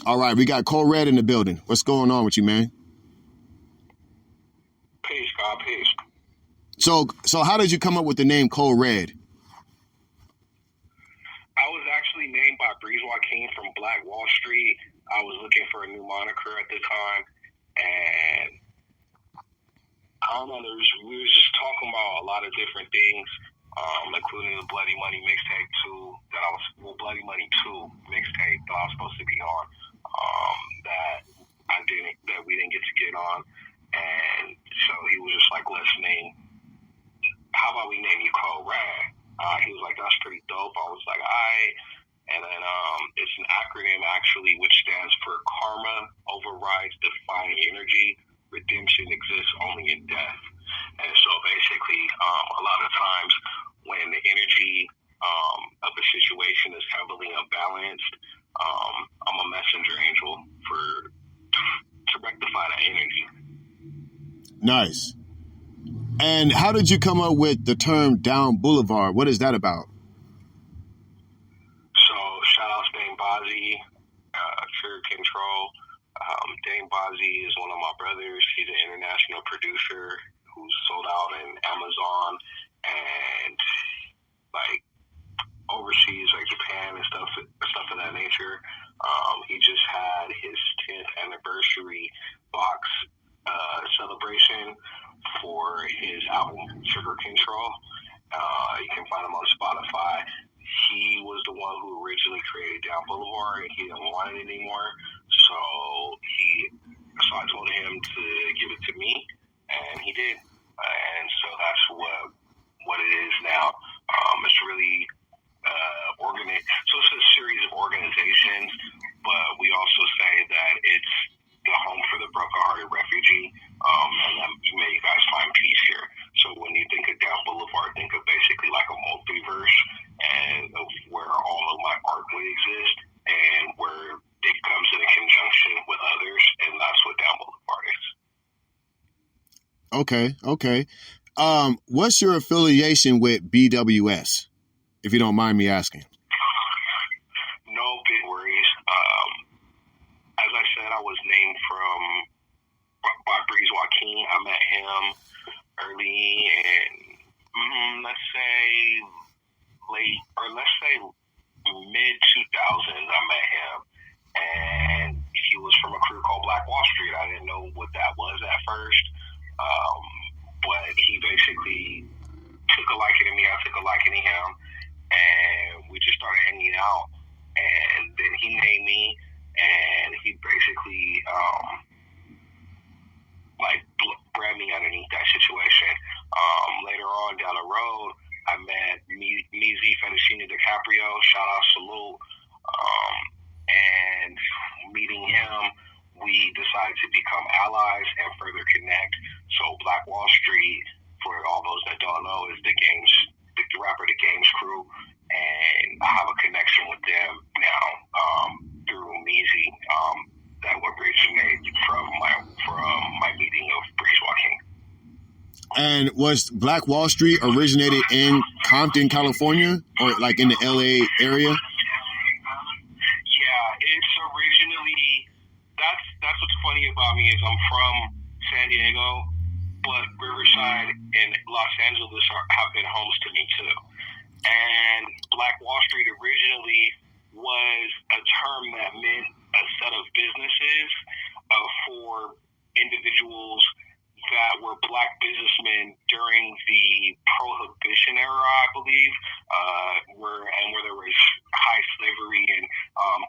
All right, we got Kode Red in the building. What's going on with you, man? Peace, God, peace. So how did you come up with the name Kode Red? I was actually named by Breeze Joaquin from Black Wall Street. I was looking for a new moniker at the time, and I don't know, we was just talking about a lot of different things, including the Bloody Money mixtape 2, Bloody Money 2 mixtape that I was supposed to be on, that we didn't get to get on, and so he was just like, how about we name you Kode Red? He was like, that's pretty dope. I was like, all right. And then it's an acronym, actually, which stands for Karma Overrides Defying Energy. Redemption exists only in death. And so basically, a lot of times when the energy of a situation is heavily unbalanced, I'm a messenger angel to rectify that energy. Nice. And how did you come up with the term Down Boulevard? What is that about? So shout out to Dane Bozzy, Pure Control. Dane Bozzy is one of my brothers. He's an international producer who's sold out in Amazon and like overseas, like Japan and stuff of that nature. He just had his 10th anniversary box celebration for his album Sugar Control. You can find him on Spotify. He was the one who originally created Down Boulevard, and he didn't want it anymore. So I told him to give it to me, and he did. And so that's what it is now. It's really organized. So it's a series of organizations, but we also say that it's the home for the broken-hearted refugee, and that may you guys find peace here. So when you think of Down Boulevard, think of basically like a multiverse, and of where all of my art would exist, and where it comes in conjunction with others, and that's what Down Boulevard is. Okay. What's your affiliation with BWS, if you don't mind me asking? No big worries. As I said, I was named by Breeze Joaquin. I met him early in, let's say mid-2000s. I met him, and he was from a crew called Black Wall Street. I didn't know what that was at first, but he basically took a liking to me. I took a liking to him, and we just started hanging out. And then he named me, and he basically grabbed me underneath that situation. Later on down the road, I met Meezy Fettuccine DiCaprio, shout out, salute. And meeting him, we decided to become allies and further connect. So Black Wall Street, for all those that don't know, is the rapper The Games crew. And I have a connection with them now through Meezy that originated from my meeting of Breeze Joaquin. And was Black Wall Street originated in Compton, California, or like in the LA area? Yeah, it's originally, that's what's funny about me is I'm from San Diego, but Riverside and Los Angeles have been homes to me too. And Black Wall Street originally was a term that meant a set of businesses for individuals that were black businessmen during the Prohibition era, I believe, where there was high slavery and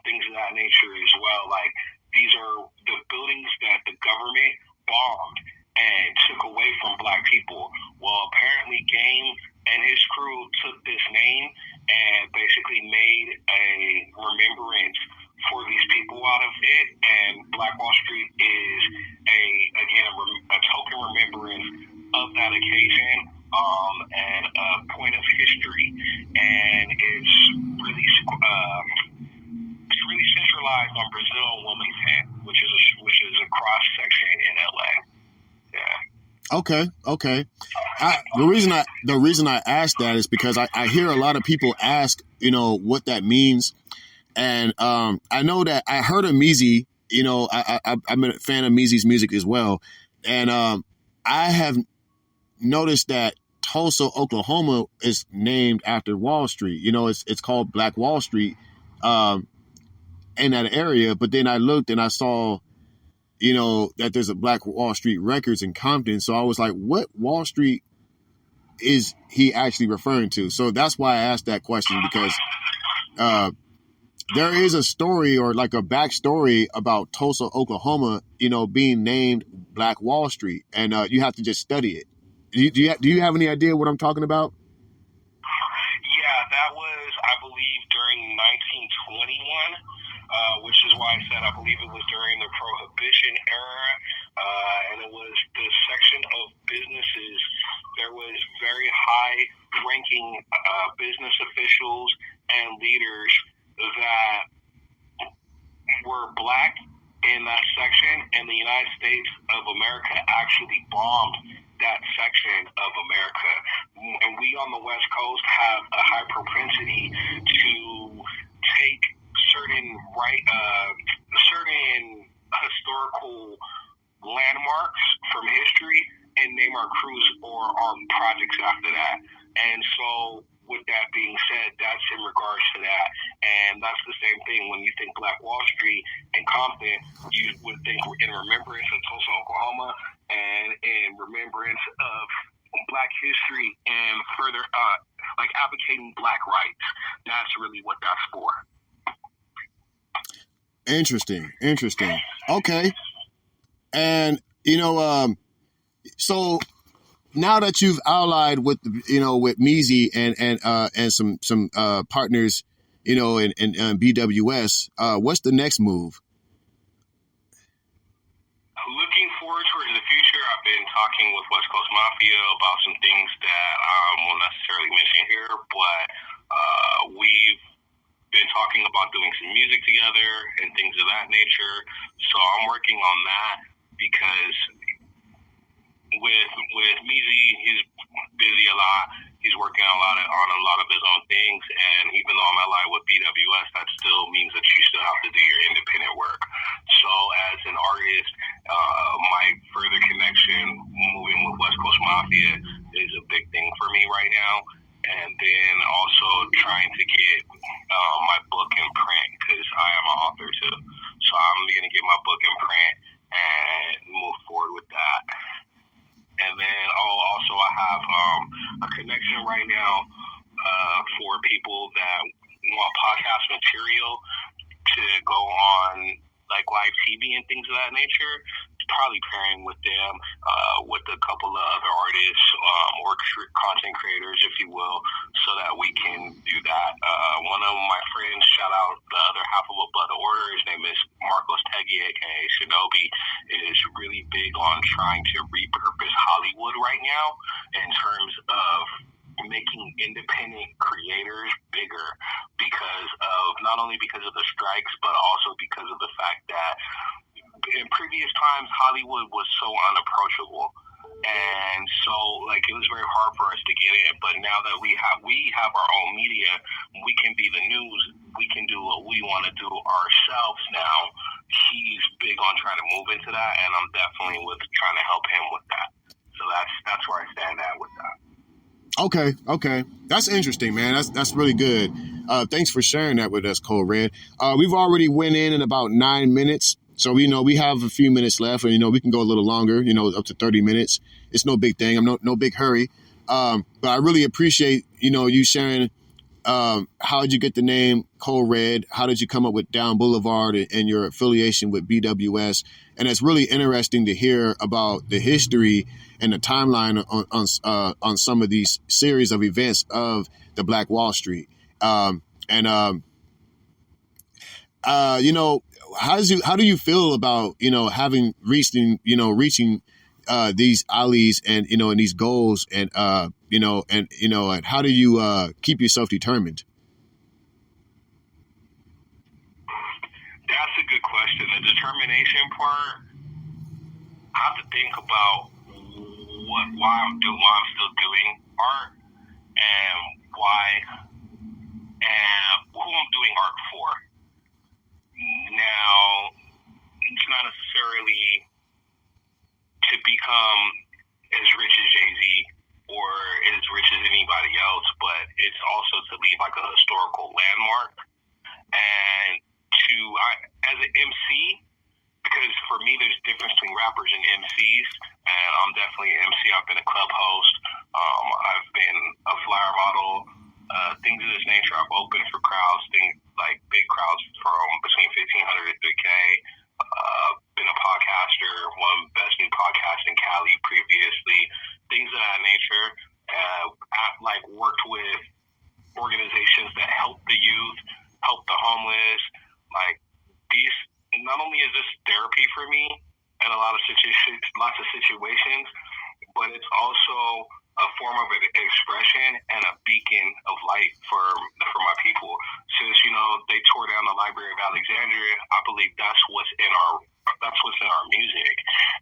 things of that nature as well. Like, these are the buildings that the government bombed and took away from black people. Well, apparently Game and his crew took this name and basically made a remembrance for these people out of it, and Black Wall Street is a token remembrance of that occasion, and a point of history, and it's really centralized on Brazil and Wilmington, which is a cross section in LA. Yeah. Okay. The reason I ask that is because I hear a lot of people ask, what that means. And I know that I heard of Meezy. You know, I'm a fan of Meezy's music as well. And I have noticed that Tulsa, Oklahoma is named after Wall Street. You know, it's called Black Wall Street in that area. But then I looked and I saw, you know, that there's a Black Wall Street Records in Compton. So I was like, what Wall Street is he actually referring to? So that's why I asked that question, because there is a story, or like a backstory, about Tulsa, Oklahoma, you know, being named Black Wall Street, and you have to just study it. Do you have any idea what I'm talking about? Yeah, that was, I believe, during 1921, which is why I said I believe it was during the Prohibition era, and it was the section of businesses. There was very high-ranking business officials and leaders that were black in that section, and the United States of America actually bombed that section of America. And we on the West Coast have a high propensity to take certain historical landmarks from history and name our crews or our projects after that. And so, with that being said, that's in regards to that. And that's the same thing when you think Black Wall Street and Compton, you would think in remembrance of Tulsa, Oklahoma, and in remembrance of Black history and further, like advocating Black rights. That's really what that's for. Interesting. Okay. And, you know, so now that you've allied with, you know, with Meezy and some partners, you know, in BWS, what's the next move? Looking forward towards the future, I've been talking with West Coast Mafia about some things that I won't necessarily mention here, but we've been talking about doing some music together and things of that nature. So I'm working on that, because with Meezy, he's busy a lot. He's working on a lot of his own things, and even though I'm allied with BWS, that still means that you still have to do your independent work. So as an artist, my further connection moving with West Coast Mafia is a big thing for me right now. And then also trying to get my book in print, because I am an author too. So I'm going to get my book in print and move forward with that. And then also I have a connection right now for people that want podcast material to go on like live TV and things of that nature. Probably pairing with them, with a couple of other artists or content creators, if you will, so that we can do that. One of my friends, shout out the other half of Above the Order, his name is Marcos Tegui, aka Shinobi, is really big on trying to repurpose Hollywood right now in terms of making independent creators bigger, because of not only because of the strikes, but also because of the fact that in previous times Hollywood was so unapproachable, and so like it was very hard for us to get in. But now that we have our own media, we can be the news, we can do what we want to do ourselves now. He's big on trying to move into that, and I'm definitely trying to help him with that. So that's where I stand at with that. Okay. That's interesting, man. That's really good. Thanks for sharing that with us, Kode Red. We've already went in about 9 minutes. So, you know, we have a few minutes left, and, you know, we can go a little longer, you know, up to 30 minutes. It's no big thing. I'm no big hurry. But I really appreciate, you know, you sharing how did you get the name Kode Red? How did you come up with Down Boulevard and your affiliation with BWS? And it's really interesting to hear about the history and the timeline on some of these series of events of the Black Wall Street. You know, how do you feel about, you know, having reaching these alleys and, you know, and these goals, and and how do you keep yourself determined? That's a good question. The determination part, I have to think about why I'm still doing art, and why, and who I'm doing art for. an MC, because for me, there's a difference between rappers and MCs, and I'm definitely an MC. I've been a club host. I've been a flyer model, things of this nature. I've opened for crowds, things like big crowds from between 1,500 to 3K. Been a podcaster, won Best New Podcast in Cali previously, things of that nature. I've worked with organizations that help the youth, help the homeless. Like these, not only is this therapy for me in lots of situations, but it's also a form of an expression and a beacon of light for my people. Since they tore down the Library of Alexandria, I believe that's what's in our music,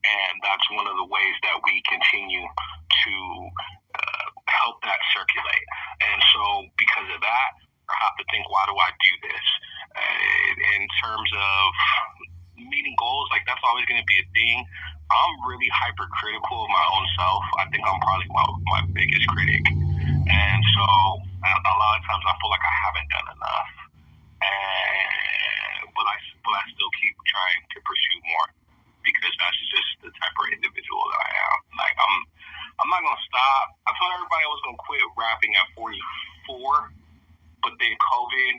and that's one of the ways that we continue to help that circulate. And so, because of that, I have to think, why do I do this? In terms of meeting goals, like that's always going to be a thing. I'm really hypercritical of my own self. I think I'm probably my biggest critic. And so a lot of times I feel like I haven't done enough. But I still keep trying to pursue more, because that's just the type of individual that I am. Like I'm not gonna stop. I told everybody I was gonna quit rapping at 44, but then COVID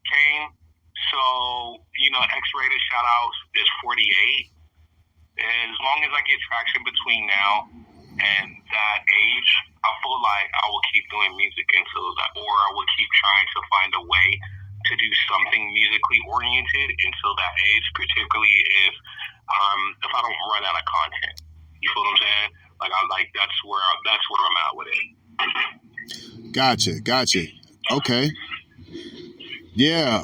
came. So, X-rated shout-outs is 48. And as long as I get traction between now and that age, I feel like I will keep doing music until that, or I will keep trying to find a way to do something musically oriented until that age, particularly if I don't run out of content. You feel what I'm saying? That's where I'm at with it. Gotcha. Okay. Yeah.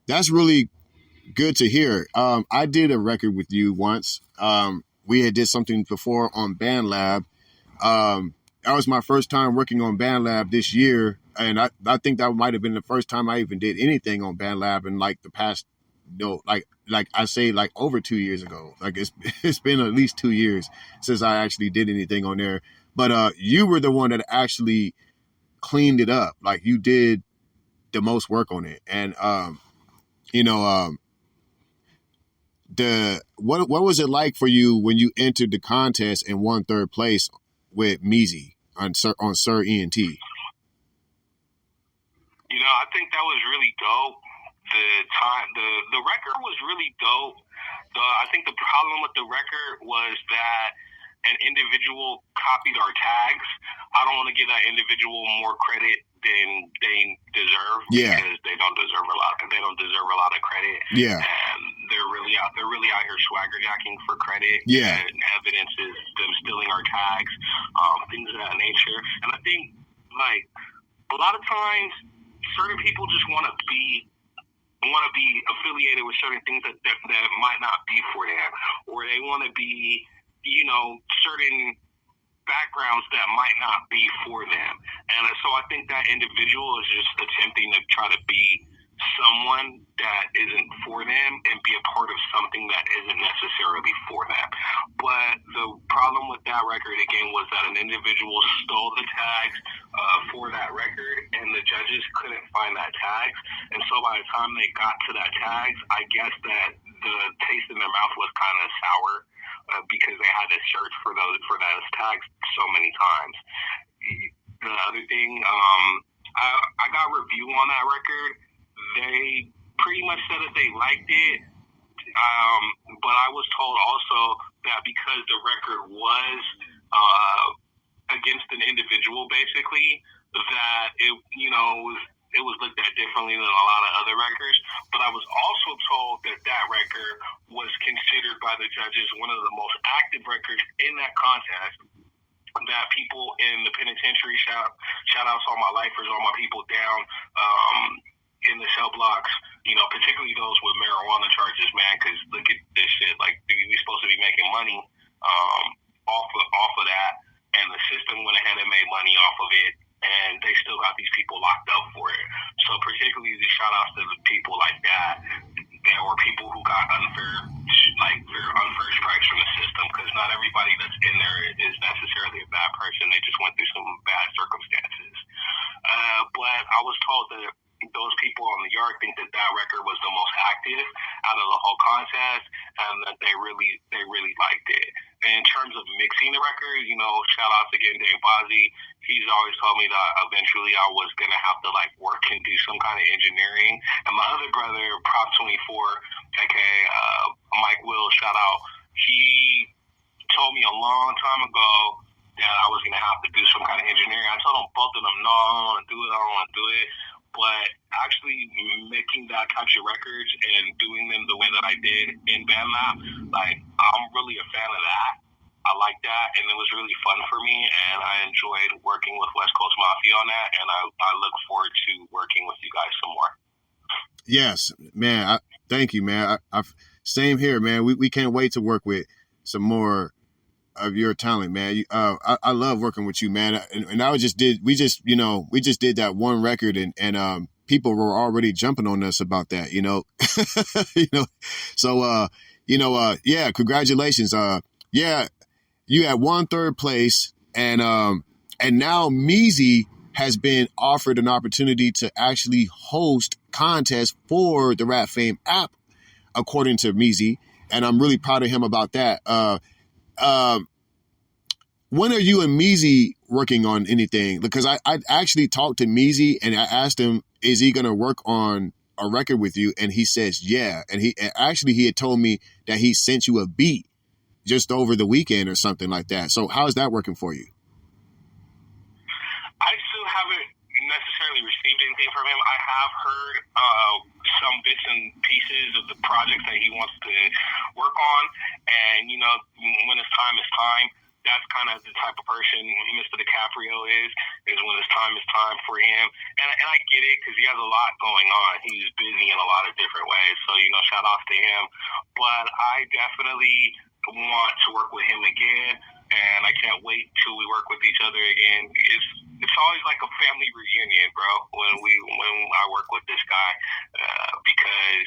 That's really good to hear. I did a record with you once. We had did something before on BandLab. That was my first time working on BandLab this year. And I think that might have been the first time I even did anything on BandLab in like the past, I say like over 2 years ago. Like it's been at least 2 years since I actually did anything on there. But you were the one that actually cleaned it up. Like you did the most work on it. And what was it like for you when you entered the contest and won third place with Meezy on Sir ENT? I think that was really dope. The record was really dope. I think the problem with the record was that an individual copied our tags. I don't want to give that individual more credit than they deserve, because they don't deserve a lot. They don't deserve a lot of credit. Yeah, and they're really out here swagger jacking for credit. Yeah, and evidence is them stealing our tags, things of that nature. And I think like a lot of times, certain people just want to be affiliated with certain things that might not be for them, or they want to be, certain backgrounds that might not be for them. And so I think that individual is just attempting to try to be someone that isn't for them and be a part of something that isn't necessarily for them. But the problem with that record, again, was that an individual stole the tags for that record, and the judges couldn't find that tags. And so by the time they got to that tags, I guess that the taste in their mouth was kind of sour, because they had to search for those tags so many times. The other thing, I got a review on that record. They pretty much said that they liked it, but I was told also that because the record was against an individual, basically, that it was looked at differently than a lot of other records. But I was also told that record was considered by the judges one of the most active records in that contest. That people in the penitentiary, shout outs all my lifers, all my people down in the cell blocks, particularly those with marijuana charges, man, because look at this shit. Like, we supposed to be making money off of that, and the system went ahead and made money off of it, and they still got these people locked up for it. So particularly the shout outs to the people like that, or people who got unfair strikes from the system, because not everybody that's in there is necessarily a bad person. They just went through some bad circumstances. But I was told that those people on the yard think that record was the most active out of the whole contest, and that they really liked it. And in terms of mixing the record, shout out again to Dave Bozzi. He's always told me that eventually I was gonna have to work and do some kind of engineering. And my other brother, Prop 24, aka Mike Will, shout out. He told me a long time ago that I was gonna have to do some kind of engineering. I told them, both of them, no, I don't want to do it. I don't want to do it. But actually making that types of records and doing them the way that I did in BandLab, I'm really a fan of that. I like that, and it was really fun for me, and I enjoyed working with West Coast Mafia on that, and I look forward to working with you guys some more. Yes, man. Thank you, man. Same here, man. We can't wait to work with some more of your talent, man. I love working with you, man. And we just did that one record, and people were already jumping on us about that, So, yeah, congratulations. Yeah, you had won third place, and now Meezy has been offered an opportunity to actually host contests for the Rap Fame app, according to Meezy, and I'm really proud of him about that. When are you and Meezy working on anything? Because I actually talked to Meezy and I asked him, is he going to work on a record with you? And he says, yeah. And he had told me that he sent you a beat just over the weekend or something like that. So how is that working for you? I still haven't necessarily received anything from him. I have heard some bits and pieces of the projects that he wants to work on. And, when it's time, that's kind of the type of person Mr. DiCaprio is when it's time for him. And I get it because he has a lot going on. He's busy in a lot of different ways. So, shout outs to him. But I definitely want to work with him again. And I can't wait till we work with each other again. It's always like a family reunion, bro, when I work with this guy, because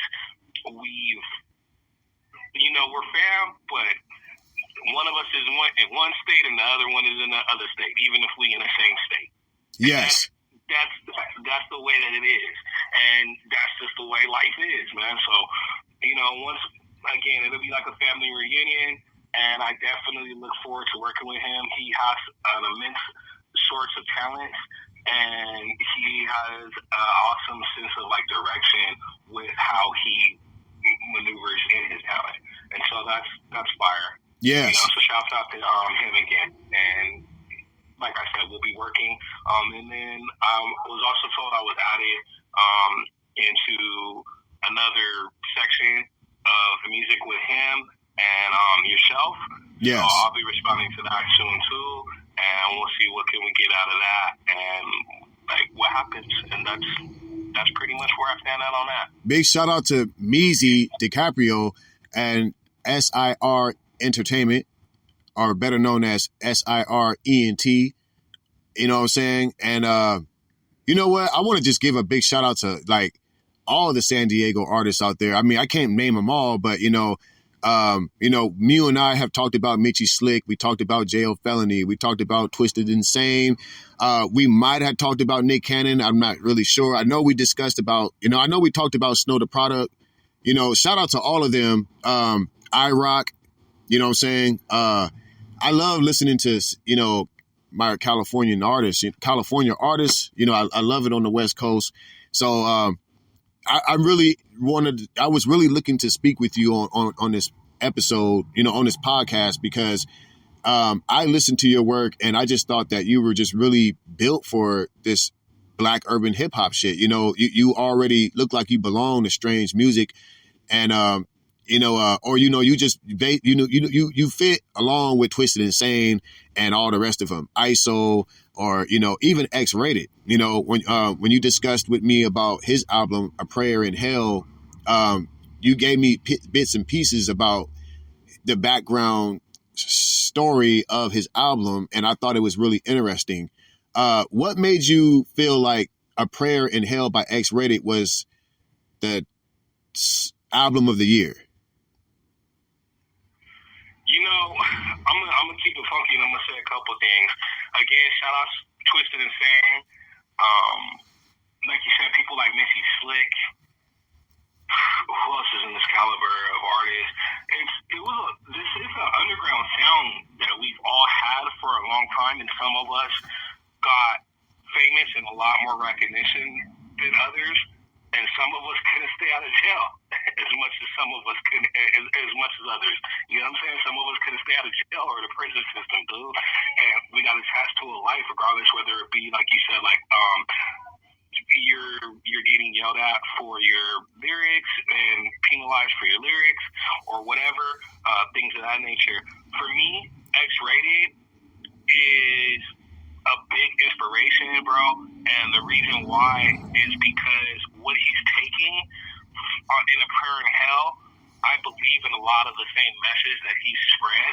we're fam, but one of us is in one state and the other one is in the other state, even if we in the same state. Yes. That's the way that it is. And that's just the way life is, man. So, once again, it'll be like a family reunion, and I definitely look forward to working with him. He has an immense sorts of talent, and he has an awesome sense of direction with how he maneuvers in his talent. And so that's fire. Yes. So shouts out to him again. And like I said, we'll be working. And then I was also told I was added into another section of music with him and yourself. Yes. So I'll be responding to that soon too, and we'll see what can we get out of that and what happens. And that's pretty much where I stand out on that. Big shout out to Meezy DiCaprio and SIR Entertainment, or better known as SIRENT. You know what I'm saying? And you know what? I want to just give a big shout out to all the San Diego artists out there. I mean, I can't name them all, but Mew and I have talked about Mitchie Slick. We talked about J.O. Felony. We talked about Twisted Insane. We might have talked about Nick Cannon. I'm not really sure. I know we discussed about, I know we talked about Snow the Product. Shout out to all of them. iRock, you know what I'm saying? I love listening to, my California artists. I love it on the West Coast. So I was really looking to speak with you on this episode, on this podcast, because I listened to your work and I just thought that you were just really built for this Black urban hip hop shit. You already look like you belong to Strange Music, and you fit along with Twisted Insane and all the rest of them, ISO, or even X-Rated. When you discussed with me about his album A Prayer in Hell, you gave me bits and pieces about the background story of his album, and I thought it was really interesting. What made you feel like A Prayer in Hell by X-Rated was the album of the year? I'm gonna keep it funky, and I'm gonna say a couple things. Again, shout out Twisted Insane. Like you said, people people like Missy Slick. Who else is in this caliber of artists? This is an underground sound that we've all had for a long time, and some of us got famous and a lot more recognition than others, and some of us couldn't stay out of jail as much as some of us could, as much as others. You know what I'm saying? Some of us couldn't stay out of jail or the prison system, dude, and we got attached to a life, regardless whether it be like you said, like you're getting yelled at for your lyrics and penalized for your lyrics or whatever, things of that nature. For me, X-Rated is a big inspiration, bro, and the reason why is because what he's taking in A Prayer in Hell, I believe in a lot of the same message that he spread,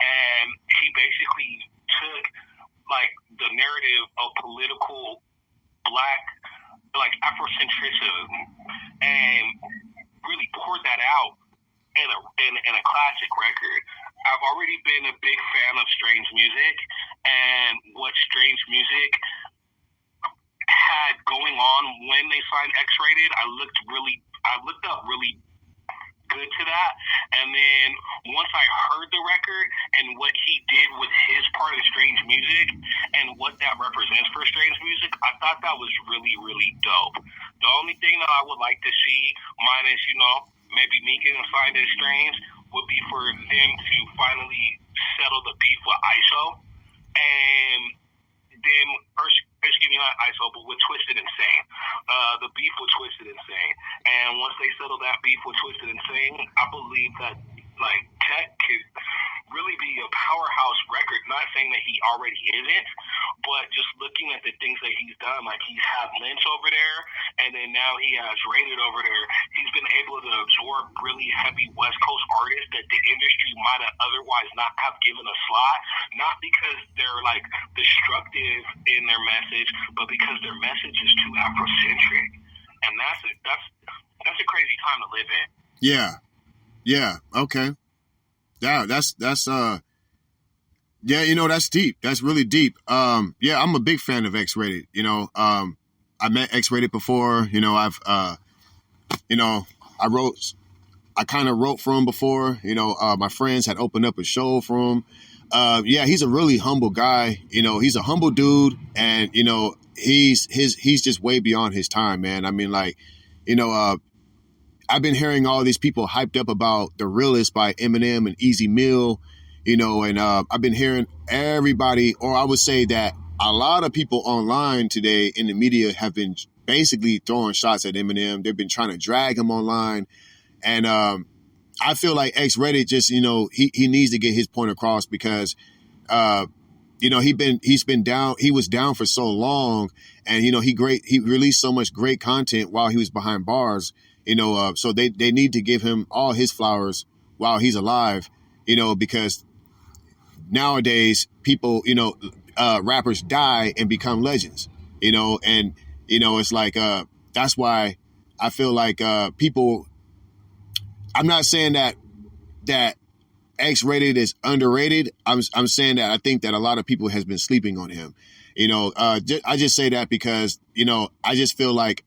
and he basically took like the narrative of political black, like Afrocentricism, and really poured that out in a classic record. I've already been a big fan of Strange Music, and what Strange Music had going on when they signed X-Rated, I looked up really good to that, and then once I heard the record and what he did with his part of Strange Music and what that represents for Strange Music, I thought that was really, really dope. The only thing that I would like to see, minus, maybe me getting signed as Strange, would be for them to finally settle the beef with ISO, and then, excuse me, not ISO, but with Twisted Insane. The beef with Twisted Insane. And once they settle that beef with Twisted Insane, I believe that, like, Tech could really be a powerhouse record. Not saying that he already isn't, but just looking at the things that he's done, like he's had Lynch over there, and then now he has Rated over there. He's been able to absorb really heavy West Coast artists that the industry might have otherwise not have given a slot, not because they're like destructive in their message, but because their message is too Afrocentric, and that's a crazy time to live in. Yeah. Okay. Yeah, that's that's deep. That's really deep. Yeah, I'm a big fan of X-Rated. I met X-Rated before. I kind of wrote for him before. My friends had opened up a show for him. Yeah, he's a really humble guy. He's a humble dude, and he's just way beyond his time, man. I mean, like, I've been hearing all these people hyped up about The Realest by Eminem and Easy Mill, and I've been hearing everybody, or I would say that a lot of people online today in the media have been basically throwing shots at Eminem. They've been trying to drag him online. And I feel like X-Rated just, he needs to get his point across because, he's been down. He was down for so long, and, he released so much great content while he was behind bars. So they need to give him all his flowers while he's alive, because nowadays people, rappers die and become legends, and, it's like, that's why I feel like people, I'm not saying that X-Rated is underrated. I'm saying that I think that a lot of people has been sleeping on him. I just say that because, I just feel like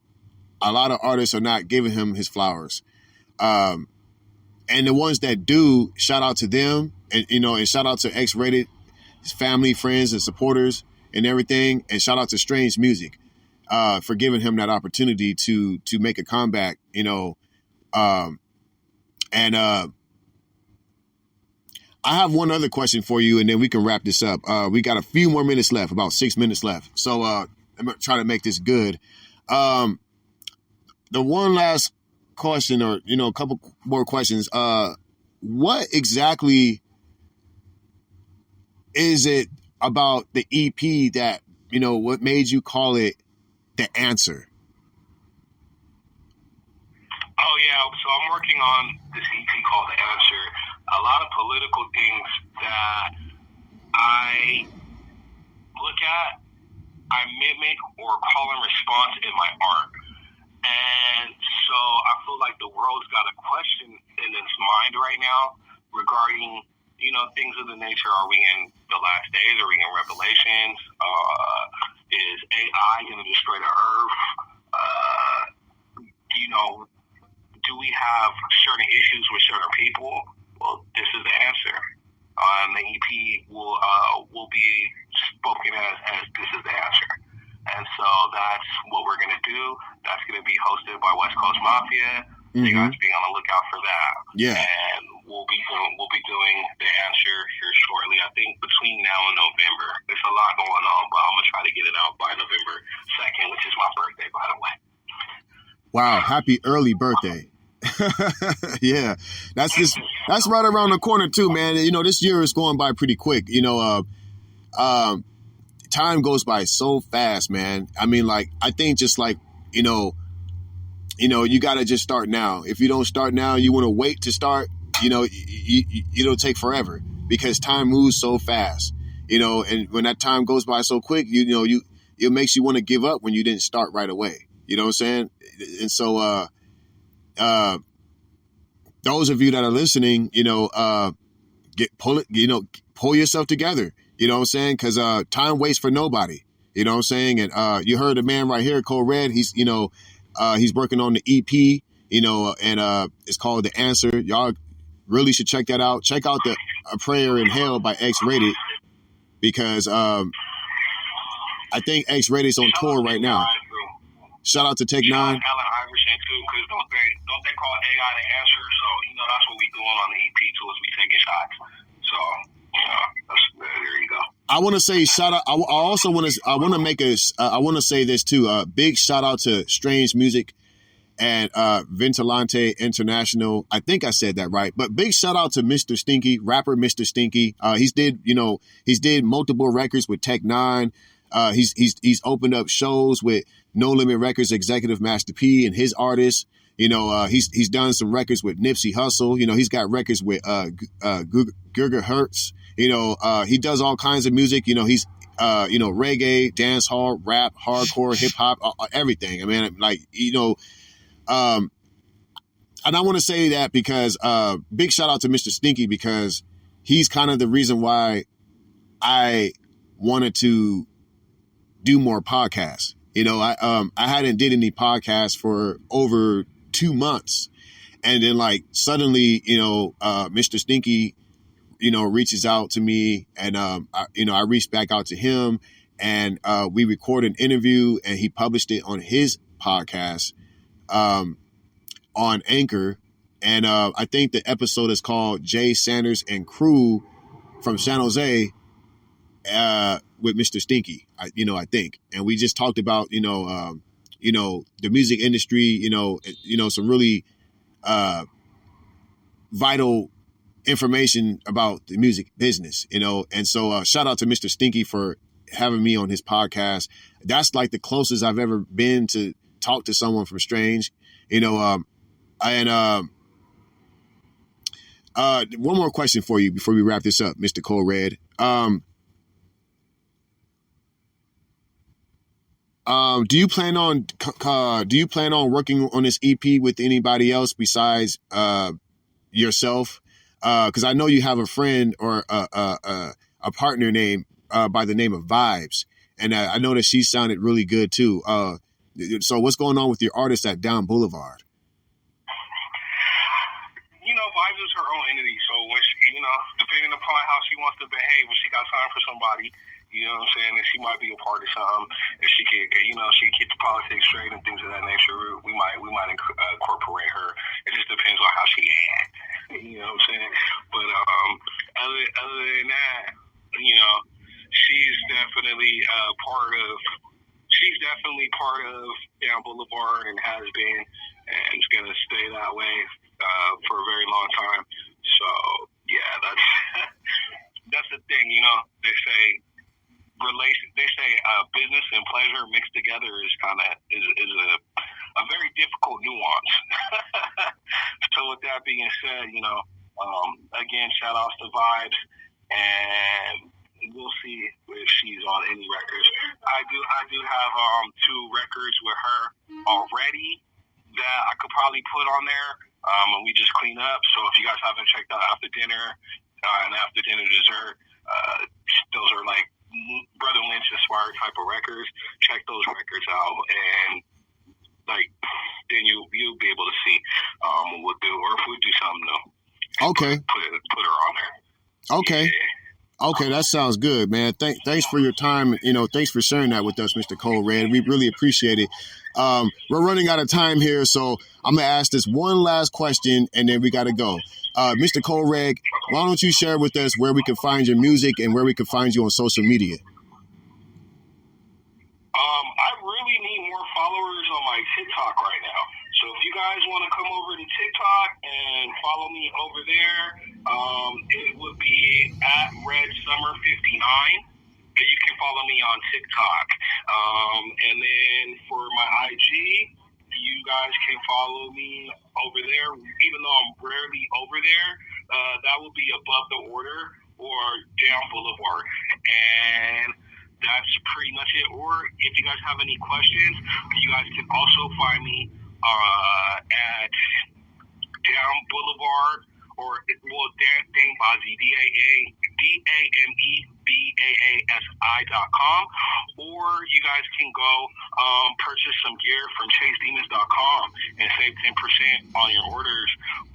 a lot of artists are not giving him his flowers. And the ones that do, shout out to them, and, and shout out to X-Rated, his family, friends, and supporters and everything. And shout out to Strange Music, for giving him that opportunity to make a comeback, and I have one other question for you, and then we can wrap this up. We got a few more minutes left, about 6 minutes left. So I'm going to try to make this good. The one last question, or, a couple more questions. What exactly is it about the EP that, what made you call it The Answer? Oh, yeah. So I'm working on this EP called The Answer. A lot of political things that I look at, I mimic or call in response in my art. And so I feel like the world's got a question in its mind right now regarding, things of the nature. Are we in the last days? Are we in Revelations? Is AI going to destroy the earth? we have certain issues with certain people, well, this is the answer. The EP will be spoken as this is the answer. And so that's what we're going to do. That's going to be hosted by West Coast Mafia. You guys be on the lookout for that. Yeah. And we'll be doing the answer here shortly. I think between now and November. There's a lot going on, but I'm going to try to get it out by November 2nd, which is my birthday, by the way. Wow, happy early birthday. Yeah, that's right around the corner too, man. You know, this year is going by pretty quick. You know, time goes by so fast, man. I mean, like, I think just like, you know, you got to just start now. If you don't start now, you want to wait to start, you know, it'll take forever because time moves so fast, you know, and when that time goes by so quick, it makes you want to give up when you didn't start right away. You know what I'm saying? And so, those of you that are listening, you know, pull yourself together. You know what I'm saying? Because time waits for nobody. You know what I'm saying? And you heard the man right here, Kode Red. He's working on the EP. You know, and it's called The Answer. Y'all really should check that out. Check out the A Prayer in Hell by X-Rated because I think X-Rated's on tour right now. Shout out to Tech Nine. Allen Iverson too, because don't they call AI the answer? So that's what we doing on the EP too, is we taking shots. So there you go. I want to say shout out. I want to say this too. Big shout out to Strange Music and Ventilante International. I think I said that right. But big shout out to Mr. Stinky, rapper Mr. Stinky. He's did multiple records with Tech Nine. He's opened up shows with No Limit Records executive Master P and his artists. You know, he's done some records with Nipsey Hussle. You know, he's got records with Gigahertz. You know, he does all kinds of music. You know, he's reggae, dance hall, rap, hardcore, hip hop, everything. I mean, like, you know, and I want to say that because big shout out to Mr. Stinky because he's kind of the reason why I wanted to do more podcasts. You know, I hadn't did any podcasts for over 2 months. And then like suddenly, you know, Mr. Stinky, you know, reaches out to me and, I reached back out to him and we recorded an interview and he published it on his podcast on Anchor. And I think the episode is called Jay Sanders and Crew from San Jose with Mr. Stinky, I think. And we just talked about, the music industry, some really vital information about the music business, and so shout out to Mr. Stinky for having me on his podcast. That's like the closest I've ever been to talk to someone from Strange, one more question for you before we wrap this up, Mr. Kode Red. Do you plan on working on this EP with anybody else besides yourself? Because I know you have a friend or a partner named by the name of Vibes, and I know that she sounded really good too. So what's going on with your artist at Down Boulevard? Vibes is her own entity, so when she, depending upon how she wants to behave, when she got time for somebody, you know what I'm saying, and she might be a part of something. If she can, she keep the politics straight and things of that nature, we might incorporate her. It just depends on how she acts. You know what I'm saying? But other than that, she's definitely part of Down Boulevard and has been, and is gonna stay that way for a very long time. So yeah, that's the thing. They say business and pleasure mixed together is a very difficult nuance. So with that being said, again, shout outs to Vibes, and we'll see if she's on any records. I do have 2 records with her already that I could probably put on there, and we just clean up. So if you guys haven't checked out After Dinner and After Dinner Dessert, those are like Brother Lynch inspired type of records. Check those records out, and like then you'll be able to see what we'll do, or if we do something new. Okay. Put her on there. Okay. Yeah. Okay, that sounds good, man. Thanks for your time. Thanks for sharing that with us, Mr. Kode Red. We really appreciate it. We're running out of time here, so I'm gonna ask this one last question, and then we gotta go. Mr. Kode Red, why don't you share with us where we can find your music and where we can find you on social media? I really need more followers on my TikTok right now. So if you guys want to come over to TikTok and follow me over there, it would be at RedSummer59. And you can follow me on TikTok. And then for my IG, you guys can follow me over there. Even though I'm rarely over there, that will be Above the Order or Down Boulevard. And that's pretty much it. Or if you guys have any questions, you guys can also find me at Down Boulevard or Dame Bazzi, DAMEBAASI.com, or you guys can go purchase some gear from ChaseDemons.com and save 10% on your orders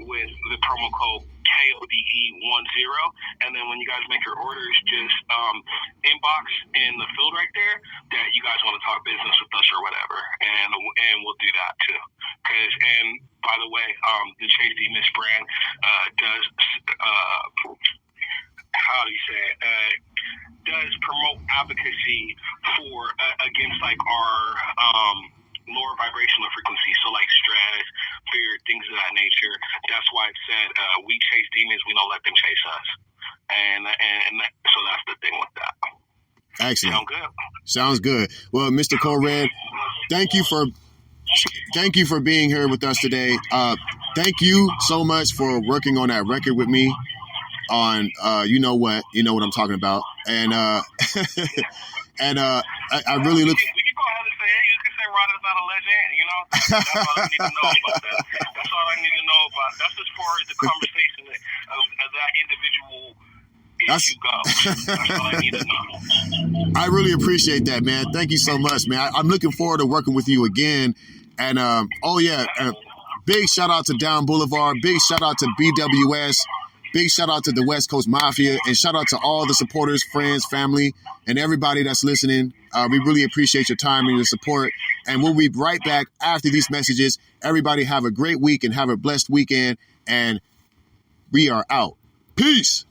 with the promo code KODE10. And then when you guys make your orders, just inbox in the field right there that you guys want to talk business with us or whatever, and we'll do that too. And by the way, the Chase Demons brand does does promote advocacy for against like our lower vibrational frequency, so like stress, fear, things of that nature. That's why it said we chase demons, we don't let them chase us, and so that's the thing with that. Excellent. Sound good? Sounds good. Well, Mr. Kode Red, thank you for being here with us today. Thank you so much for working on that record with me on you know what I'm talking about, and I really look. We can go ahead and say, hey, you can say Ryder's not a legend. That's all I need to know about that. That's all I need to know about. That's as far as the conversation of that individual. That's all I need to know. I really appreciate that, man. Thank you so much, man. I'm looking forward to working with you again. And big shout out to Down Boulevard. Big shout out to BWS. Big shout out to the West Coast Mafia, and shout out to all the supporters, friends, family, and everybody that's listening. We really appreciate your time and your support. And we'll be right back after these messages. Everybody have a great week and have a blessed weekend. And we are out. Peace.